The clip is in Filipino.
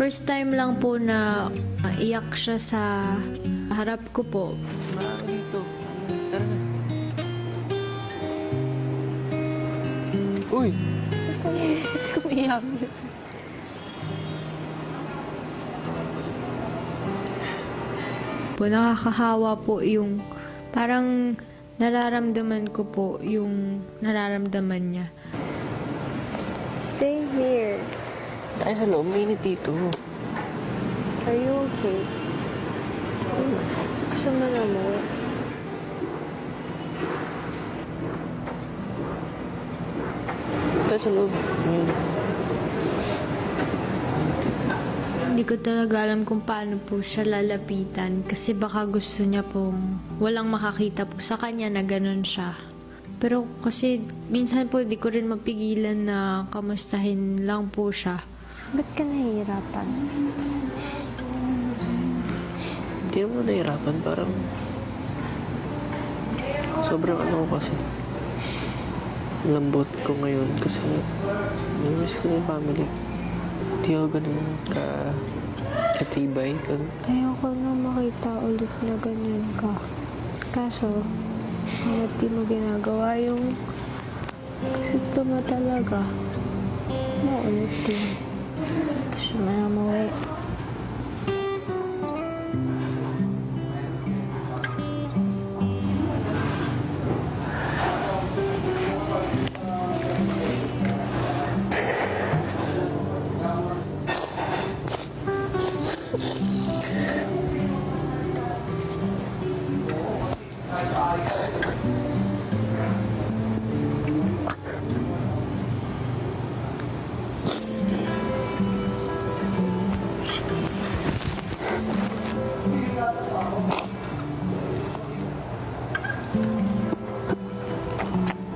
First time lang po na iyak siya sa harap ko po. Marami dito. Tara na. Uy! Ba't ka umiyak? Po, nakakahawa po yung parang nararamdaman ko po yung nararamdaman niya. Stay here. Tayo sa loob, mainit dito. Are you okay? Gusto mo na mo? Tayo sa loob. Hindi ko talaga alam kung paano po siya lalapitan kasi baka gusto niya pong walang makakita po sa kanya na ganun siya. Pero kasi minsan po di ko rin mapigilan na kamustahin lang po siya. Ba't ka nahihirapan? Hindi naman nahirapan. Parang sobrang ano ko kasi. Lambot ko ngayon kasi namiss ko na yung family. Hindi ako ganun katibay. Ayoko na makita ulit na ganyan ka. Kaso, hanggat di mo ginagawa yung gusto mo talaga, maulit din. Gusto mo na mauwi.